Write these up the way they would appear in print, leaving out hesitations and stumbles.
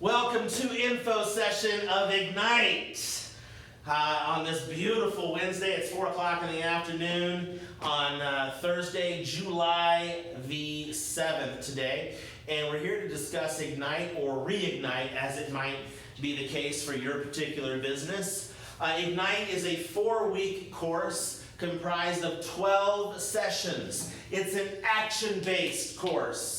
Welcome to info session of Ignite. On this beautiful Wednesday, it's 4 o'clock in the afternoon on Thursday, July the 7th today. And we're here to discuss Ignite or Reignite as it might be the case for your particular business. Ignite is a 4-week course comprised of 12 sessions. It's an action-based course.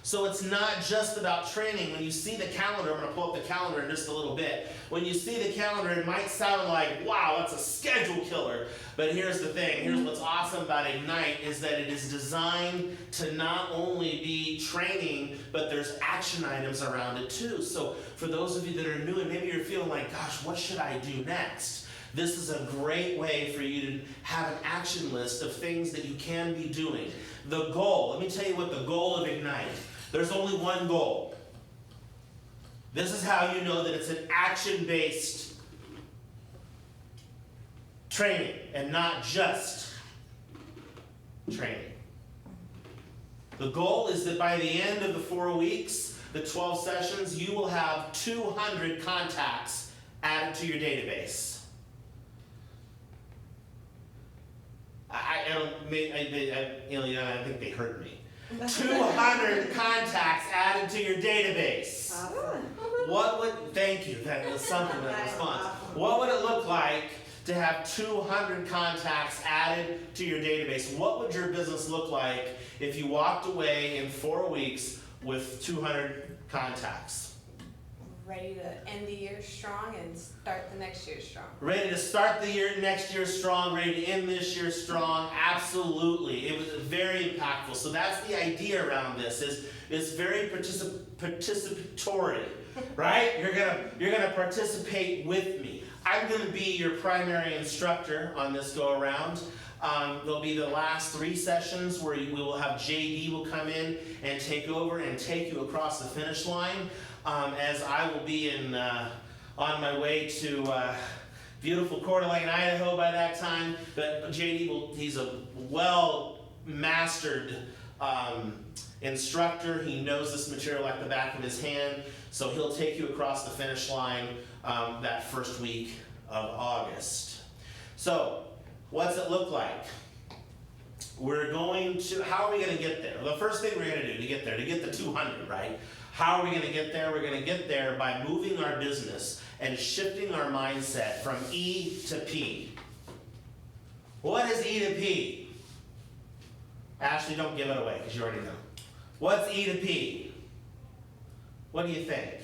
So it's not just about training. When you see the calendar, I'm going to pull up the calendar in just a little bit. When you see the calendar, it might sound like, wow, that's a schedule killer. But here's the thing. Here's what's awesome about Ignite is that it is designed to not only be training, but there's action items around it too. So for those of you that are new and maybe you're feeling like, gosh, what should I do next? This is a great way for you to have an action list of things that you can be doing. The goal, let me tell you what the goal of Ignite. There's only one goal. This is how you know that it's an action-based training and not just training. The goal is that by the end of the 4 weeks, the 12 sessions, you will have 200 contacts added to your database. I think they heard me. 200 contacts added to your database. Awesome. Thank you, that was something that response. What would it look like to have 200 contacts added to your database? What would your business look like if you walked away in 4 weeks with 200 contacts? Ready to end the year strong and start the next year strong. Ready to start the next year strong, ready to end this year strong, absolutely. It was very impactful. So that's the idea around this, is it's very participatory, right? You're gonna participate with me. I'm gonna be your primary instructor on this go around. There'll be the last 3 sessions where we will have JD will come in and take over and take you across the finish line. As I will be on my way to beautiful Coeur d'Alene, Idaho by that time. But JD he's a well-mastered instructor. He knows this material like the back of his hand. So he'll take you across the finish line that first week of August. So what's it look like? How are we going to get there? The first thing we're going to do to get the 200, right? How are we going to get there? We're going to get there by moving our business and shifting our mindset from E to P. What is E to P? Ashley, don't give it away because you already know. What's E to P? What do you think?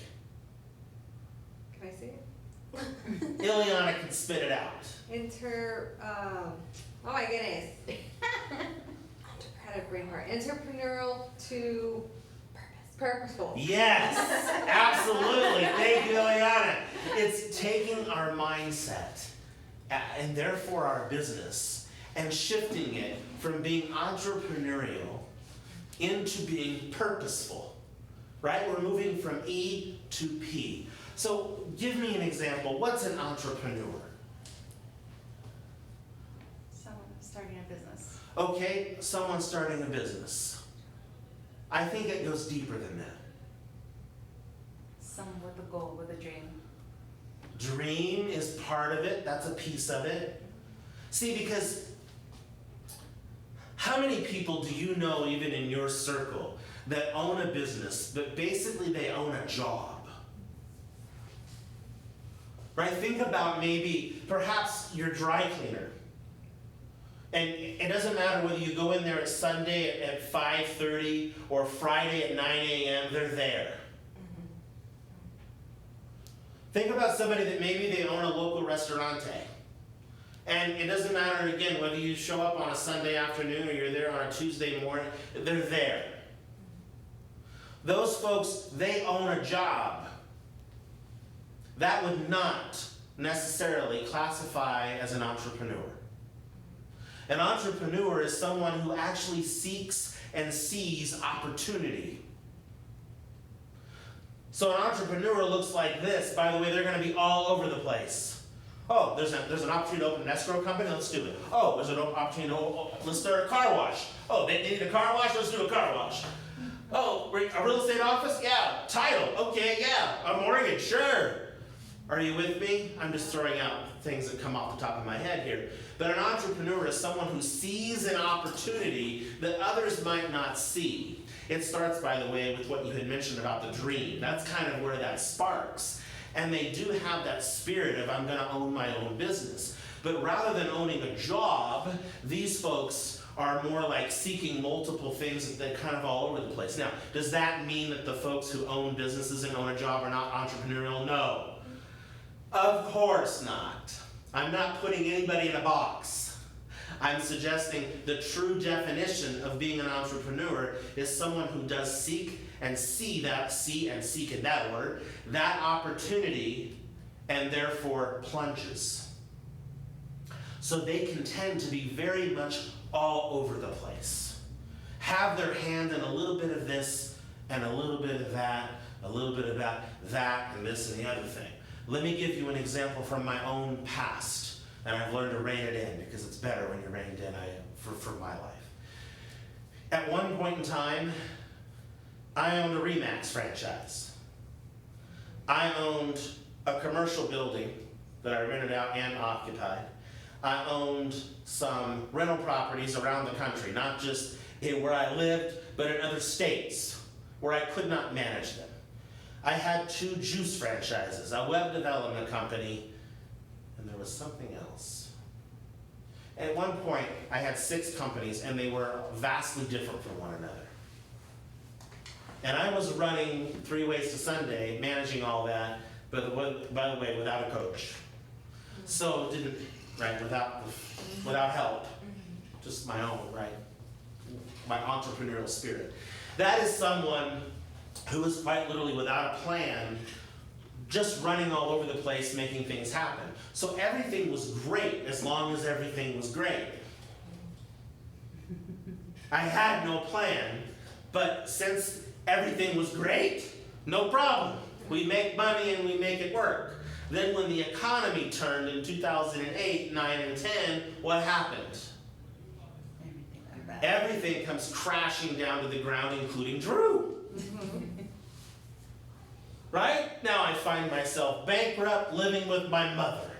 Can I see it? Ileana can spit it out. Oh my goodness. How to bring her entrepreneurial to purposeful. Yes, absolutely. Thank you, Ileana. It's taking our mindset and therefore our business and shifting it from being entrepreneurial into being purposeful, right? We're moving from E to P. So give me an example. What's an entrepreneur? Someone starting a business. Okay, someone starting a business. I think it goes deeper than that. Someone with a goal, with a dream. Dream is part of it. That's a piece of it. See, because how many people do you know, even in your circle, that own a business, but basically they own a job? Right? Think about perhaps your dry cleaner. And it doesn't matter whether you go in there at Sunday at 5:30 or Friday at 9 a.m., they're there. Mm-hmm. Think about somebody that maybe they own a local restaurante. And it doesn't matter, again, whether you show up on a Sunday afternoon or you're there on a Tuesday morning, they're there. Those folks, they own a job. That would not necessarily classify as an entrepreneur. An entrepreneur is someone who actually seeks and sees opportunity. So an entrepreneur looks like this. By the way, they're going to be all over the place. Oh, there's an opportunity to open an escrow company, let's do it. Oh, there's an opportunity to let's start a car wash. Oh, they need a car wash, let's do a car wash. Oh, a real estate office? Yeah. Title? Okay, yeah. A mortgage? Sure. Are you with me? I'm just throwing out things that come off the top of my head here. But an entrepreneur is someone who sees an opportunity that others might not see. It starts, by the way, with what you had mentioned about the dream. That's kind of where that sparks. And they do have that spirit of, I'm going to own my own business. But rather than owning a job, these folks are more like seeking multiple things that they're kind of all over the place. Now, does that mean that the folks who own businesses and own a job are not entrepreneurial? No. Of course not. I'm not putting anybody in a box. I'm suggesting the true definition of being an entrepreneur is someone who does seek and see and seek in that order, that opportunity, and therefore plunges. So they can tend to be very much all over the place. Have their hand in a little bit of this and a little bit of that, a little bit of that, and this and the other thing. Let me give you an example from my own past, and I've learned to rein it in because it's better when you're reined in for my life. At one point in time, I owned a Remax franchise. I owned a commercial building that I rented out and occupied. I owned some rental properties around the country, not just where I lived, but in other states where I could not manage them. I had 2 juice franchises, a web development company, and there was something else. At one point, I had 6 companies, and they were vastly different from one another. And I was running 3 Ways to Sunday, managing all that, but by the way, without a coach. So didn't, right, without help, just my own, right, my entrepreneurial spirit. That is someone who is quite literally without a plan, just running all over the place, making things happen. So everything was great as long as everything was great. I had no plan, but since everything was great, no problem. We make money and we make it work. Then when the economy turned in 2008, 9, and 10, what happened? Everything comes crashing down to the ground, including Drew. Right? Now I find myself bankrupt, living with my mother.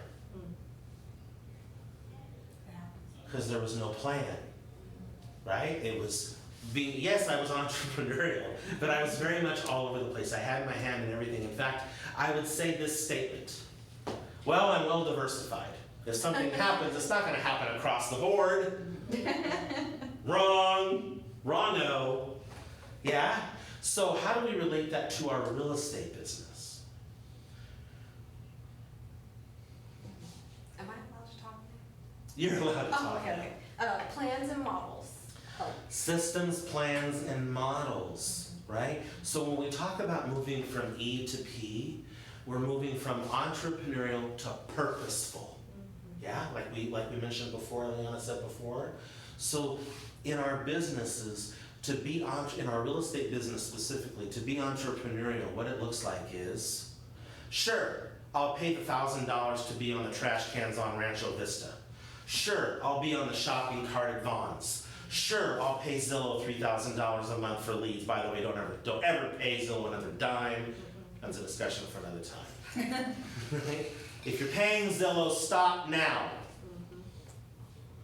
Because there was no plan. Right? It was being, yes, I was entrepreneurial, but I was very much all over the place. I had my hand in everything. In fact, I would say this statement. Well, I'm well diversified. If something happens, it's not going to happen across the board. Wrong. Wrong-o. Yeah? So how do we relate that to our real estate business? Am I allowed to talk? You're allowed to talk. Okay. Plans and models. Oh. Systems, plans, and models, right? So when we talk about moving from E to P, we're moving from entrepreneurial to purposeful. Yeah, like we mentioned before, Leona said before. So in our businesses, to be in our real estate business specifically, to be entrepreneurial, what it looks like is, sure, I'll pay the $1,000 to be on the trash cans on Rancho Vista. Sure, I'll be on the shopping cart at Vaughn's. Sure, I'll pay Zillow $3,000 a month for leads. By the way, don't ever pay Zillow another dime. That's a discussion for another time. If you're paying Zillow, stop now.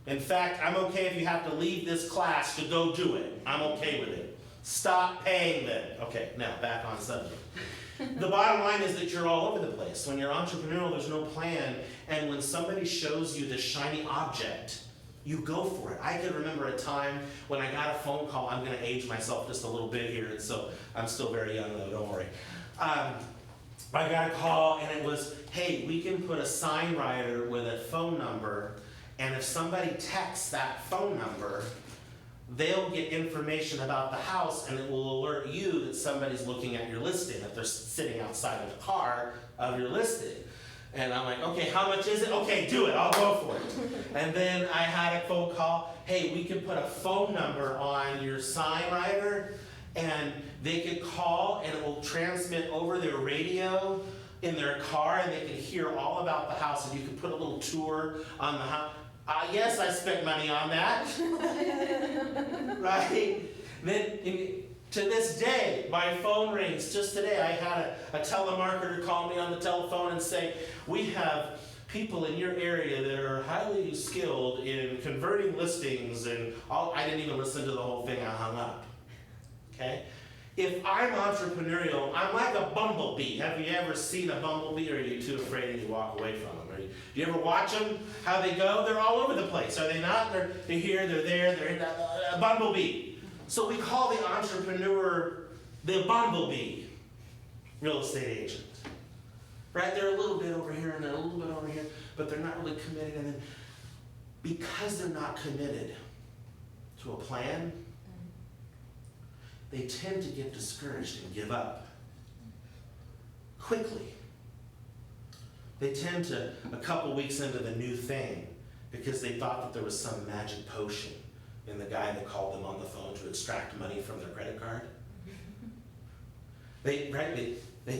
In fact, I'm okay if you have to leave this class to go do it. I'm okay with it. Stop paying them. Okay, now back on subject. The bottom line is that you're all over the place. When you're entrepreneurial, there's no plan. And when somebody shows you this shiny object, you go for it. I can remember a time when I got a phone call. I'm going to age myself just a little bit here, and so I'm still very young though, don't worry. I got a call and it was, hey, we can put a sign rider with a phone number, and if somebody texts that phone number, they'll get information about the house and it will alert you that somebody's looking at your listing, that they're sitting outside of the car of your listing. And I'm like, okay, how much is it? Okay, do it, I'll go for it. And then I had a phone call, hey, we can put a phone number on your sign rider, and they could call and it will transmit over their radio in their car, and they can hear all about the house, and you can put a little tour on the house. Yes, I spent money on that. Right? Then To this day, my phone rings. Just today, I had a telemarketer call me on the telephone and say, we have people in your area that are highly skilled in converting listings, and all. I didn't even listen to the whole thing. I hung up. Okay? If I'm entrepreneurial, I'm like a bumblebee. Have you ever seen a bumblebee, or are you too afraid and you walk away from them? Do you ever watch them, how they go? They're all over the place, are they not? They're here, they're there, they're a bumblebee. So we call the entrepreneur the bumblebee real estate agent. Right? They're a little bit over here and they're a little bit over here, but they're not really committed. And then because they're not committed to a plan, they tend to get discouraged and give up quickly. They tend to, a couple weeks into the new thing, because they thought that there was some magic potion in the guy that called them on the phone to extract money from their credit card. They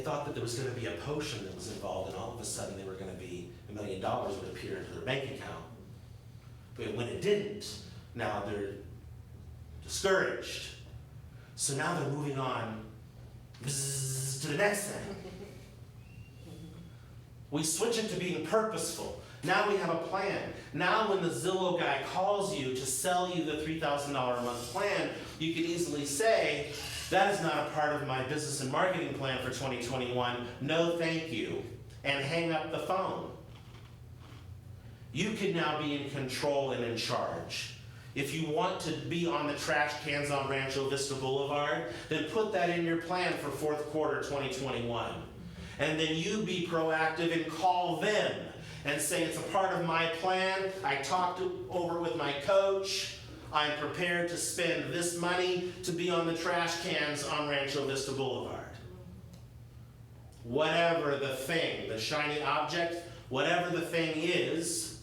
thought that there was going to be a potion that was involved, and all of a sudden they were going to be $1 million would appear into their bank account. But when it didn't, now they're discouraged. So now they're moving on to the next thing. We switch it to being purposeful. Now we have a plan. Now when the Zillow guy calls you to sell you the $3,000 a month plan, you can easily say, that is not a part of my business and marketing plan for 2021. No, thank you. And hang up the phone. You can now be in control and in charge. If you want to be on the trash cans on Rancho Vista Boulevard, then put that in your plan for fourth quarter 2021. And then you be proactive and call them and say, it's a part of my plan. I talked over with my coach. I'm prepared to spend this money to be on the trash cans on Rancho Vista Boulevard. Whatever the thing, the shiny object, whatever the thing is,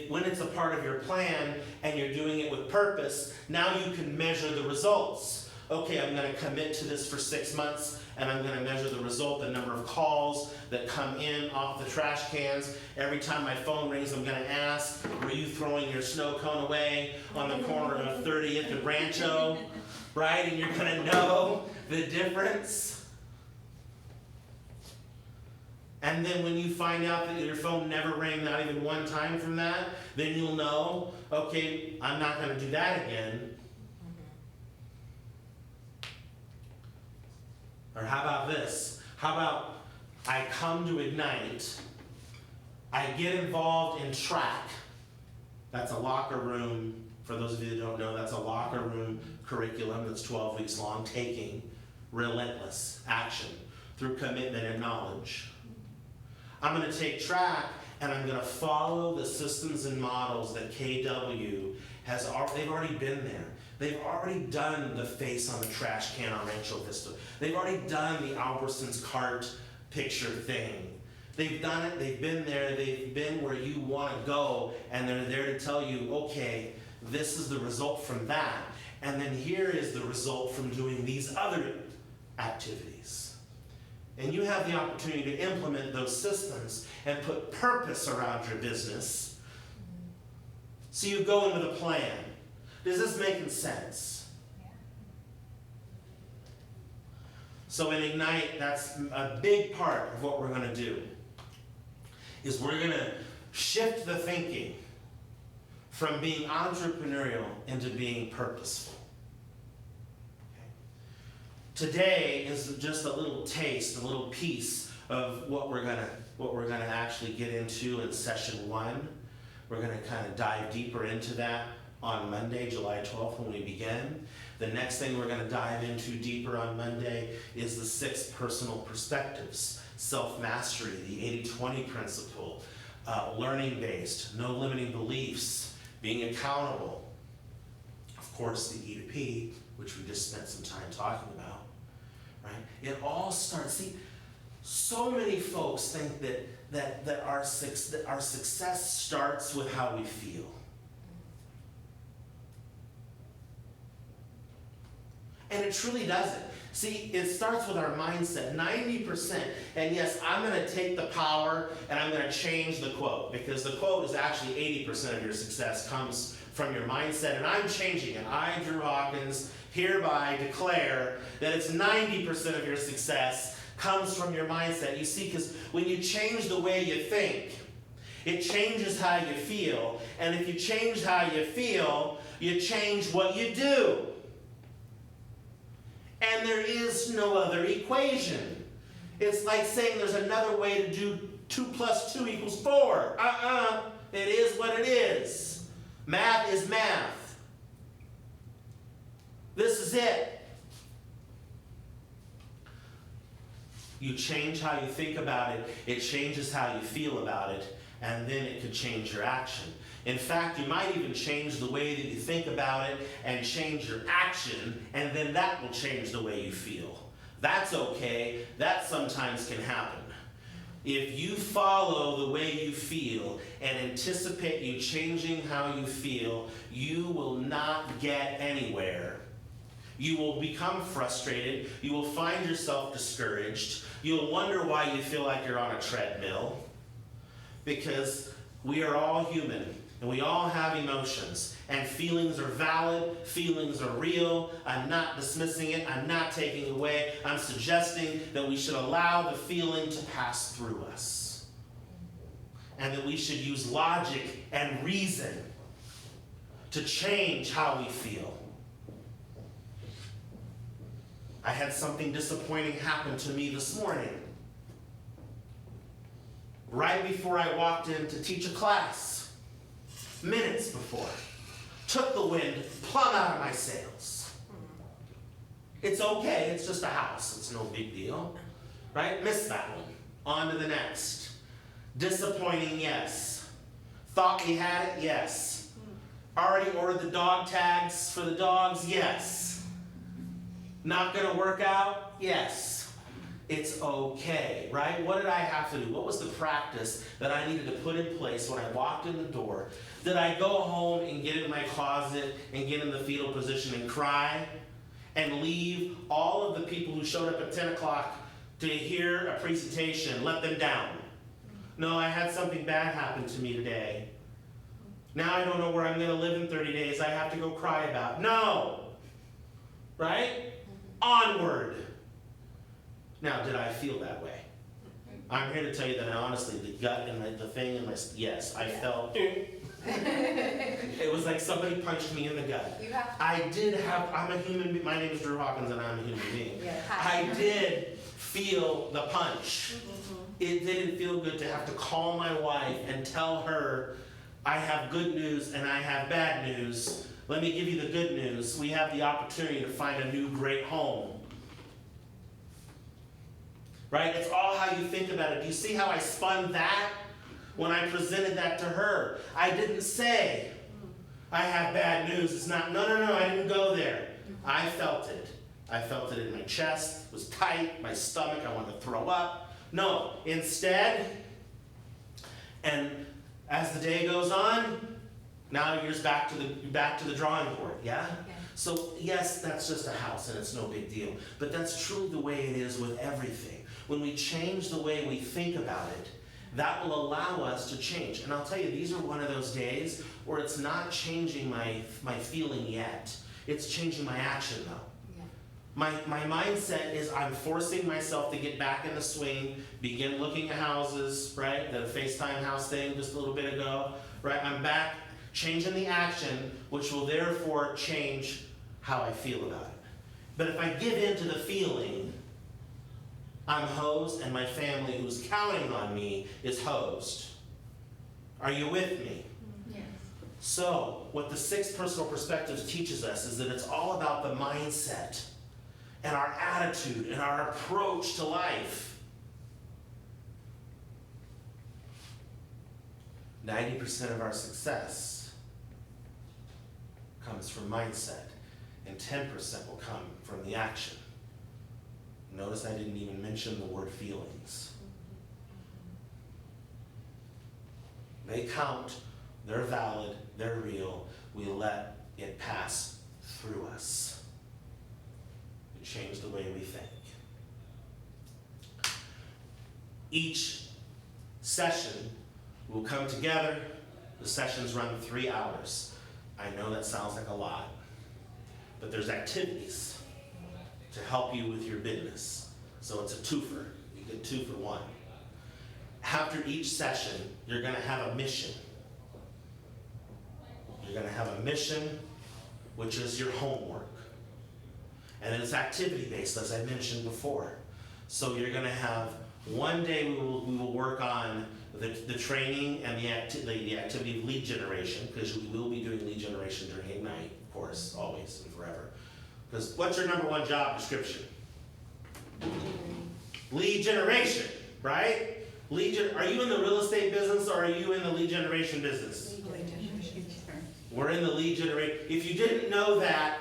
when it's a part of your plan and you're doing it with purpose, now you can measure the results. Okay, I'm going to commit to this for 6 months, and I'm going to measure the result, the number of calls that come in off the trash cans. Every time my phone rings, I'm going to ask, were you throwing your snow cone away on the corner of 30th and Rancho? Right? And you're going to know the difference. And then when you find out that your phone never rang, not even one time from that, then you'll know, okay, I'm not going to do that again. Or how about this? How about I come to Ignite, I get involved in Track. That's a locker room, for those of you that don't know, that's a locker room curriculum that's 12 weeks long, taking relentless action through commitment and knowledge. I'm going to take Track and I'm going to follow the systems and models that KW has they've already been there. They've already done the face on the trash can on Rancho Vista. They've already done the Albertsons cart picture thing. They've done it, they've been there, they've been where you want to go, and they're there to tell you, okay, this is the result from that, and then here is the result from doing these other activities. And you have the opportunity to implement those systems and put purpose around your business. So you go into the plan. Does this make sense? Yeah. So in Ignite, that's a big part of what we're going to do. Is we're going to shift the thinking from being entrepreneurial into being purposeful. Today is just a little taste, a little piece of what we're gonna actually get into in session 1. We're gonna kind of dive deeper into that on Monday, July 12th, when we begin. The next thing we're gonna dive into deeper on Monday is the 6 personal perspectives: self-mastery, the 80-20 principle, learning-based, no limiting beliefs, being accountable, of course the E to P, which we just spent some time talking about. Right? It all starts. See, so many folks think that our success starts with how we feel. And it truly doesn't. See, it starts with our mindset, 90%. And yes, I'm going to take the power and I'm going to change the quote, because the quote is actually 80% of your success comes from your mindset, and I'm changing it. I, Drew Hawkins, hereby declare that it's 90% of your success comes from your mindset. You see, because when you change the way you think, it changes how you feel. And if you change how you feel, you change what you do. And there is no other equation. It's like saying there's another way to do 2 + 2 = 4. It is what it is. Math is math. This is it. You change how you think about it, it changes how you feel about it, and then it could change your action. In fact, you might even change the way that you think about it and change your action, and then that will change the way you feel. That's okay. That sometimes can happen. If you follow the way you feel and anticipate you changing how you feel, you will not get anywhere. You will become frustrated. You will find yourself discouraged. You'll wonder why you feel like you're on a treadmill. Because we are all human, and we all have emotions. And feelings are valid. Feelings are real. I'm not dismissing it. I'm not taking it away. I'm suggesting that we should allow the feeling to pass through us. And that we should use logic and reason to change how we feel. I had something disappointing happen to me this morning. Right before I walked in to teach a class, minutes before, took the wind plumb out of my sails. It's okay, it's just a house, it's no big deal, right? Missed that one, on to the next. Disappointing, yes. Thought we had it, yes. Already ordered the dog tags for the dogs, yes. Not gonna work out? Yes. It's okay, right? What did I have to do? What was the practice that I needed to put in place when I walked in the door? Did I go home and get in my closet and get in the fetal position and cry and leave all of the people who showed up at 10 o'clock to hear a presentation, let them down? No, I had something bad happen to me today. Now I don't know where I'm gonna live in 30 days. I have to go cry about. No! Right? Onward. Now, did I feel that way? I'm here to tell you that honestly, the gut and the thing in my, yes, I felt, it was like somebody punched me in the gut. You have to. I did have, I'm a human being, my name is Drew Hawkins and I'm a human being. Yeah. I did feel the punch. It didn't feel good to have to call my wife and tell her, I have good news and I have bad news. Let me give you the good news. We have the opportunity to find a new great home. Right? It's all how you think about it. Do you see how I spun that when I presented that to her? I didn't say, I have bad news. It's not, no, I didn't go there. I felt it. I felt it in my chest. It was tight. My stomach, I wanted to throw up. No, instead, and as the day goes on, now you're back to the drawing board, yeah? Yeah. So yes, that's just a house and it's no big deal. But that's truly the way it is with everything. When we change the way we think about it, that will allow us to change. And I'll tell you, these are one of those days where it's not changing my feeling yet. It's changing my action though. Yeah. My mindset is I'm forcing myself to get back in the swing, begin looking at houses, right? The FaceTime house thing just a little bit ago, right? I'm back. Changing the action, which will therefore change how I feel about it. But if I give in to the feeling, I'm hosed and my family who's counting on me is hosed. Are you with me? Yes. So, what the 6 personal perspectives teaches us is that it's all about the mindset and our attitude and our approach to life. 90% of our success comes from mindset, and 10% will come from the action. Notice I didn't even mention the word feelings. They count, they're valid, they're real. We let it pass through us. We change the way we think. Each session will come together. The sessions run 3 hours. I know that sounds like a lot, but there's activities to help you with your business. So it's a twofer. You get 2 for 1. After each session, you're going to have a mission. You're going to have a mission, which is your homework. And it's activity-based, as I mentioned before. So you're going to have one day we will work on the training and the activity of lead generation, because we will be doing lead generation during Ignite, of course, always and forever. Because what's your number 1 job description? Lead generation, right? Are you in the real estate business or are you in the lead generation business? We're in the lead generation. If you didn't know that,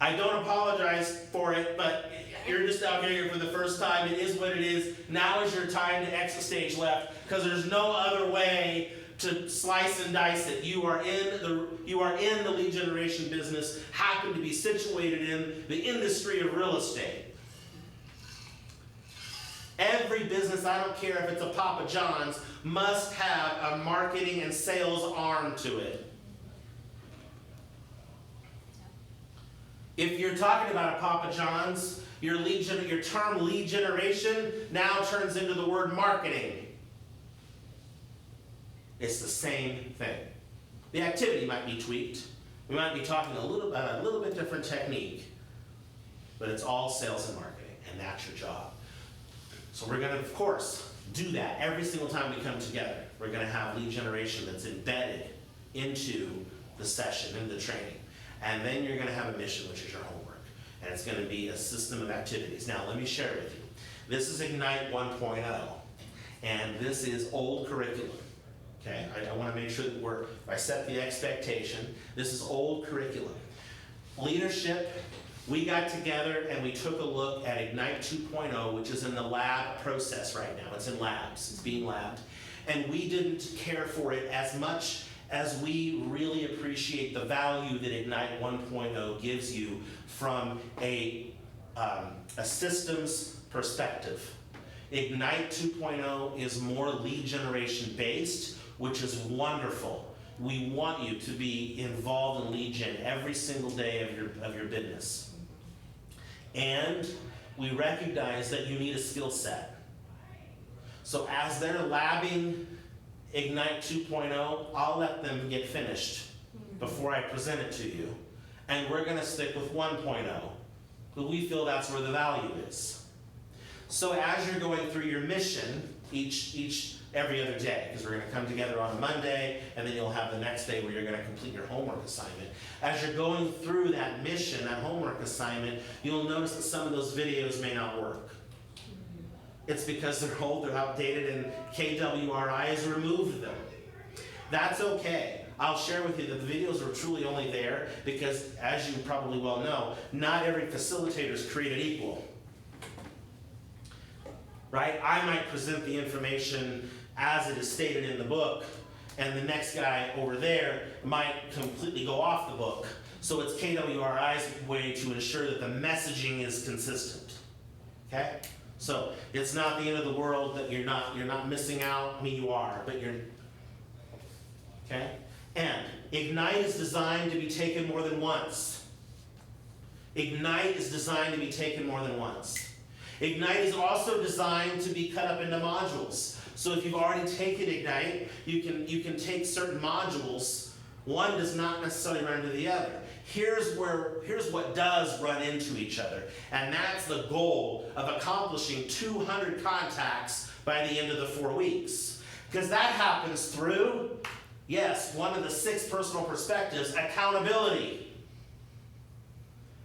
I don't apologize for it, but you're just out here for the first time. It is what it is. Now is your time to exit stage left, because there's no other way to slice and dice it. You are in the lead generation business, happen to be situated in the industry of real estate. Every business, I don't care if it's a Papa John's, must have a marketing and sales arm to it. If you're talking about a Papa John's, your term lead generation now turns into the word marketing. It's the same thing. The activity might be tweaked. We might be talking a little bit different technique, but it's all sales and marketing, and that's your job. So we're going to, of course, do that every single time we come together. We're going to have lead generation that's embedded into the session, into the training. And then you're going to have a mission, which is your homework. And it's going to be a system of activities. Now, let me share with you. This is Ignite 1.0. And this is old curriculum. Okay? I want to make sure that I set the expectation. This is old curriculum. Leadership, we got together and we took a look at Ignite 2.0, which is in the lab process right now. It's in labs. It's being labbed. And we didn't care for it as much as we really appreciate the value that Ignite 1.0 gives you from a systems perspective. Ignite 2.0 is more lead generation based, which is wonderful. We want you to be involved in lead gen every single day of your business. And we recognize that you need a skill set. So as they're labbing Ignite 2.0, I'll let them get finished before I present it to you. And we're going to stick with 1.0, because we feel that's where the value is. So as you're going through your mission every other day, because we're going to come together on a Monday, and then you'll have the next day where you're going to complete your homework assignment. As you're going through that mission, that homework assignment, you'll notice that some of those videos may not work. It's because they're old, they're outdated, and KWRI has removed them. That's okay. I'll share with you that the videos are truly only there because, as you probably well know, not every facilitator is created equal. Right? I might present the information as it is stated in the book, and the next guy over there might completely go off the book. So it's KWRI's way to ensure that the messaging is consistent. Okay? So it's not the end of the world that you're not missing out. I mean, you are, but you're, okay? And Ignite is designed to be taken more than once. Ignite is designed to be taken more than once. Ignite is also designed to be cut up into modules. So if you've already taken Ignite, you can take certain modules. One does not necessarily run into the other. Here's what does run into each other, and that's the goal of accomplishing 200 contacts by the end of the 4 weeks. Because that happens through, yes, one of the 6 personal perspectives, accountability.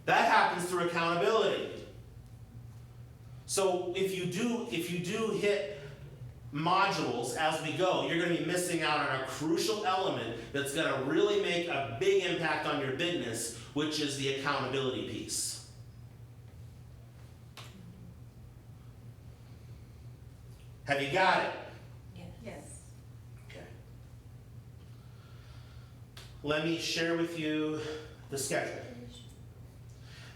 That happens through accountability. So if you do hit modules as we go, you're going to be missing out on a crucial element that's going to really make a big impact on your business, which is the accountability piece. Have you got it? Yes. Okay. Let me share with you the schedule.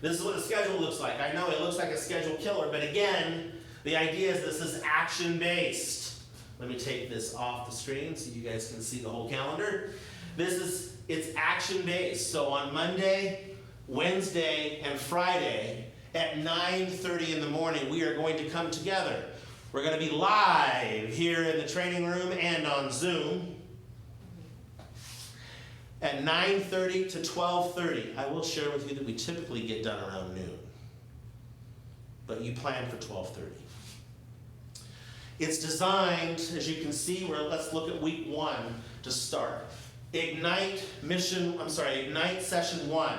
This is what the schedule looks like. I know it looks like a schedule killer, but again, the idea is this is action-based. Let me take this off the screen so you guys can see the whole calendar. It's action based. So on Monday, Wednesday, and Friday at 9:30 in the morning, we are going to come together. We're going to be live here in the training room and on Zoom at 9:30 to 12:30. I will share with you that we typically get done around noon, but you plan for 12:30. It's designed, as you can see, let's look at week 1 to start. Ignite session 1,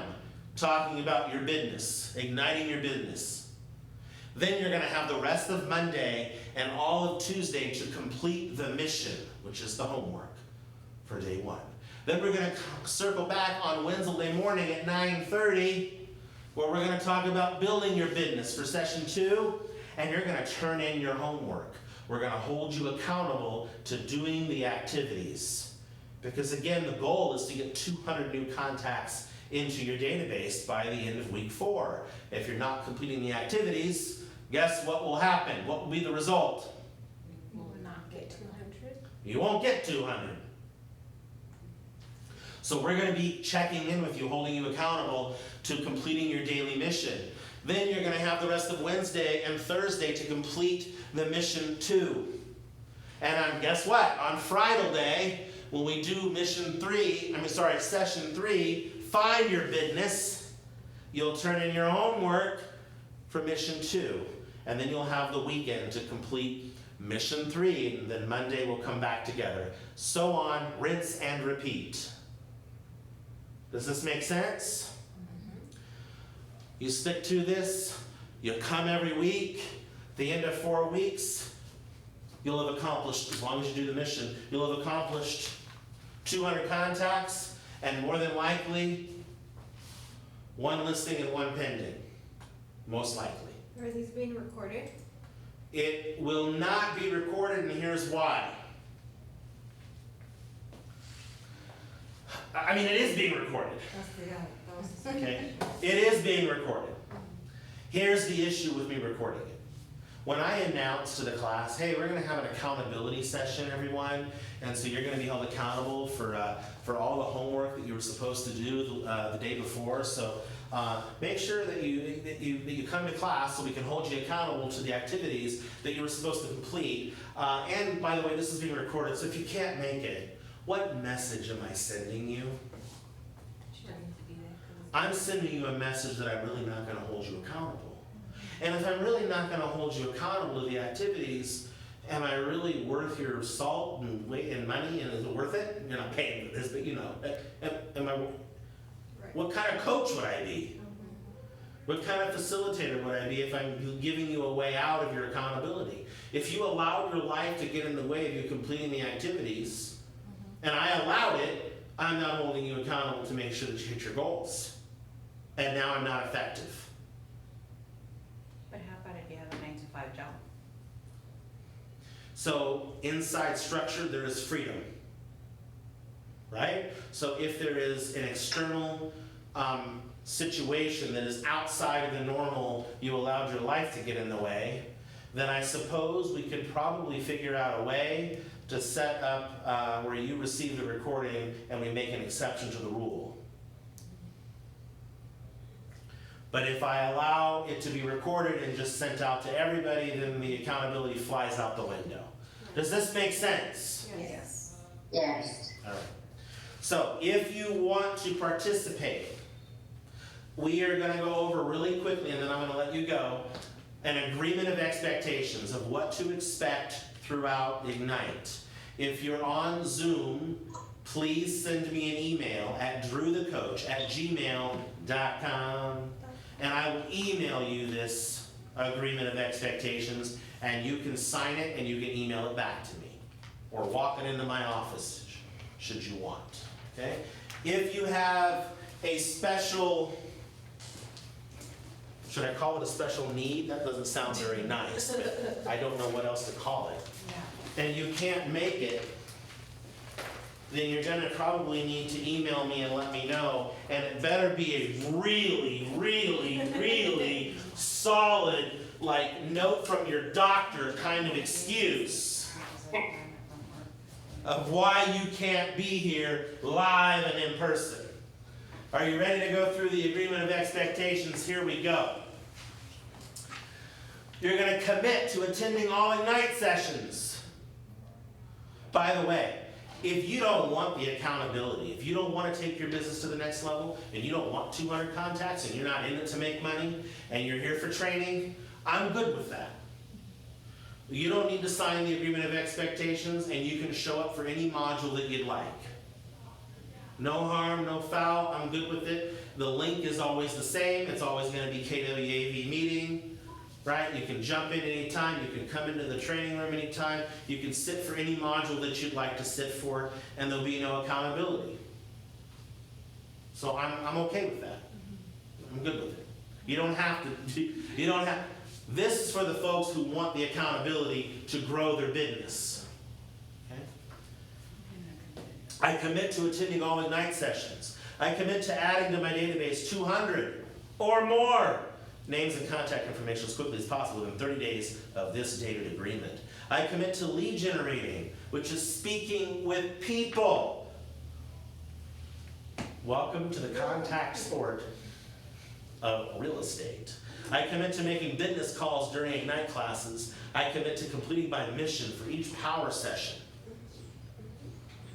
talking about your business, igniting your business. Then you're going to have the rest of Monday and all of Tuesday to complete the mission, which is the homework for day 1. Then we're going to circle back on Wednesday morning at 9:30, where we're going to talk about building your business for session 2, and you're going to turn in your homework. We're going to hold you accountable to doing the activities. Because again, the goal is to get 200 new contacts into your database by the end of week 4. If you're not completing the activities, guess what will happen? What will be the result? We will not get 200. You won't get 200. So we're going to be checking in with you, holding you accountable to completing your daily mission. Then you're going to have the rest of Wednesday and Thursday to complete the mission 2. And guess what? On Friday, when we do session 3, find your business, you'll turn in your homework for mission 2. And then you'll have the weekend to complete mission 3, and then Monday we'll come back together. So on, rinse and repeat. Does this make sense? You stick to this, you come every week, the end of 4 weeks, you'll have accomplished, as long as you do the mission, you'll have accomplished 200 contacts, and more than likely, 1 listing and 1 pending. Most likely. Are these being recorded? It will not be recorded, and here's why. I mean, it is being recorded. Okay? It is being recorded. Here's the issue with me recording it. When I announce to the class, hey, we're going to have an accountability session, everyone, and so you're going to be held accountable for all the homework that you were supposed to do the day before. So make sure that you come to class so we can hold you accountable to the activities that you were supposed to complete. And by the way, this is being recorded, so if you can't make it, what message am I sending you? I'm sending you a message that I'm really not going to hold you accountable. And if I'm really not going to hold you accountable to the activities, am I really worth your salt and weight and money? And is it worth it? You're not paying for this, but you know, what kind of coach would I be? What kind of facilitator would I be if I'm giving you a way out of your accountability? If you allowed your life to get in the way of you completing the activities, and I allowed it, I'm not holding you accountable to make sure that you hit your goals. And now I'm not effective. But how about if you have a 9-to-5 job? So inside structure, there is freedom, right? So if there is an external situation that is outside of the normal, you allowed your life to get in the way, then I suppose we could probably figure out a way to set up where you receive the recording and we make an exception to the rule. But if I allow it to be recorded and just sent out to everybody, then the accountability flies out the window. Does this make sense? Yes. Yes. All right. So if you want to participate, we are going to go over really quickly, and then I'm going to let you go, an agreement of expectations of what to expect throughout Ignite. If you're on Zoom, please send me an email at drewthecoach@gmail.com, and I will email you this agreement of expectations, and you can sign it and you can email it back to me, or walk it into my office should you want. Okay? If you have a special, should I call it a special need? That doesn't sound very nice, but I don't know what else to call it. And you can't make it, then you're going to probably need to email me and let me know. And it better be a really, really, really solid, like, note from your doctor kind of excuse. of why you can't be here live and in person. Are you ready to go through the agreement of expectations? Here we go. You're going to commit to attending all Ignite sessions. By the way, if you don't want the accountability, if you don't want to take your business to the next level, and you don't want 200 contacts, and you're not in it to make money, and you're here for training, I'm good with that. You don't need to sign the agreement of expectations, and you can show up for any module that you'd like. No harm, no foul, I'm good with it. The link is always the same. It's always going to be KWAV meeting, right? You can jump in anytime. You can come into the training room anytime. You can sit for any module that you'd like to sit for, and there'll be no accountability. So I'm okay with that. I'm good with it. You don't have to, this is for the folks who want the accountability to grow their business. Okay? I commit to attending all Ignite sessions. I commit to adding to my database 200 or more names and contact information as quickly as possible within 30 days of this dated agreement. I commit to lead generating, which is speaking with people. Welcome to the contact sport of real estate. I commit to making business calls during Ignite classes. I commit to completing my mission for each power session.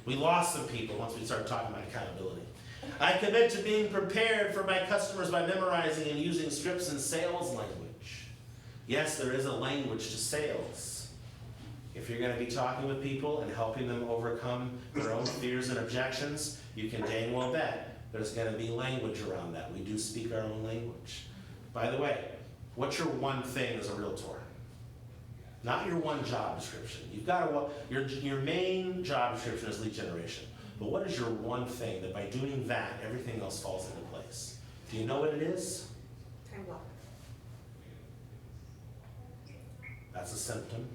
We lost some people once we started talking about accountability. I commit to being prepared for my customers by memorizing and using scripts and sales language. Yes, there is a language to sales. If you're going to be talking with people and helping them overcome their own fears and objections, you can dang well bet there's going to be language around that. We do speak our own language. By the way, what's your one thing as a realtor? Not your one job description. You've got your main job description is lead generation. But what is your one thing that by doing that, everything else falls into place? Do you know what it is? Time block. That's a symptom.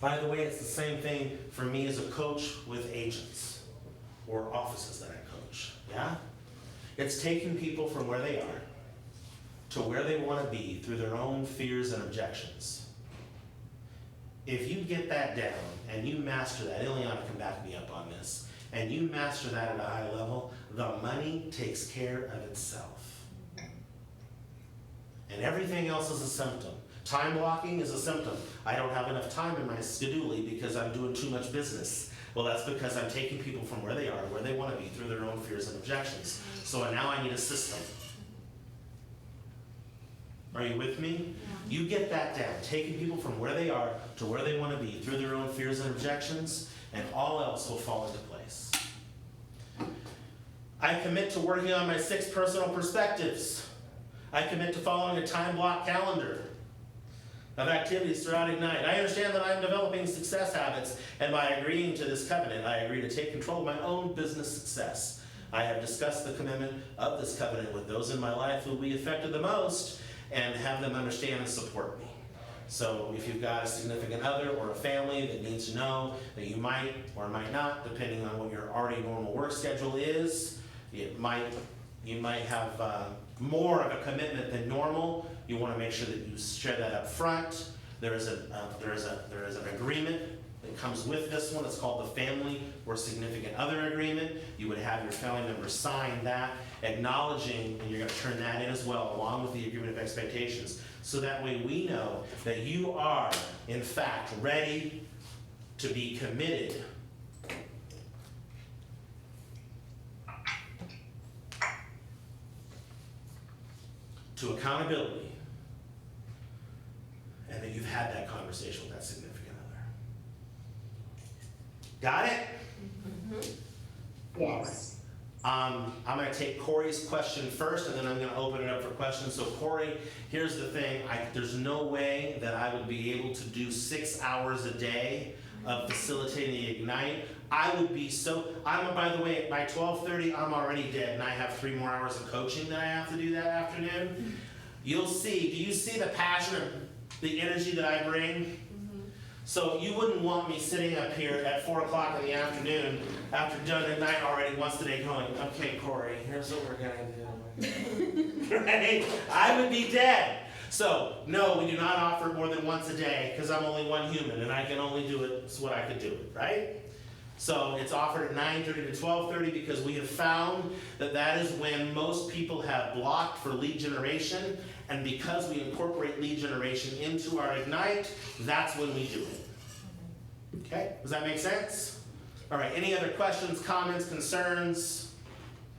By the way, it's the same thing for me as a coach with agents or offices that I coach. Yeah? It's taking people from where they are to where they want to be through their own fears and objections. If you get that down and you master that, Ileana can back me up on this, and you master that at a high level, the money takes care of itself. And everything else is a symptom. Time blocking is a symptom. I don't have enough time in my schedule because I'm doing too much business. Well, that's because I'm taking people from where they are to where they want to be through their own fears and objections. So now I need a system. Are you with me? Yeah. You get that down, taking people from where they are to where they want to be through their own fears and objections, and all else will fall into place. I commit to working on my 6 personal perspectives. I commit to following a time block calendar of activities throughout Ignite. I understand that I'm developing success habits, and by agreeing to this covenant, I agree to take control of my own business success. I have discussed the commitment of this covenant with those in my life who will be affected the most, and have them understand and support me. So if you've got a significant other or a family that needs to know that you might or might not, depending on what your already normal work schedule is, you might have more of a commitment than normal. You want to make sure that you share that up front. There is an agreement that comes with this one. It's called the family or significant other agreement. You would have your family members sign that, acknowledging, and you're going to turn that in as well, along with the agreement of expectations. So that way we know that you are, in fact, ready to be committed to accountability, and that you've had that conversation with that significant other. Got it? Mm-hmm. Yes. I'm going to take Corey's question first, and then I'm going to open it up for questions. So Corey, here's the thing. There's no way that I would be able to do 6 hours a day of facilitating Ignite. I would be by the way, by 12:30, I'm already dead, and I have 3 more hours of coaching that I have to do that afternoon. You'll see, do you see the passion, the energy that I bring? So you wouldn't want me sitting up here at 4 o'clock in the afternoon after done Ignite already once today going, okay, Corey, here's what we're gonna do. Right? I would be dead. So, no, we do not offer more than once a day because I'm only one human and I can only do it, it's what I could do it, right? So it's offered at 9:30 to 12:30 because we have found that that is when most people have blocked for lead generation, and because we incorporate lead generation into our Ignite, that's when we do it. Okay, does that make sense? All right, any other questions, comments, concerns?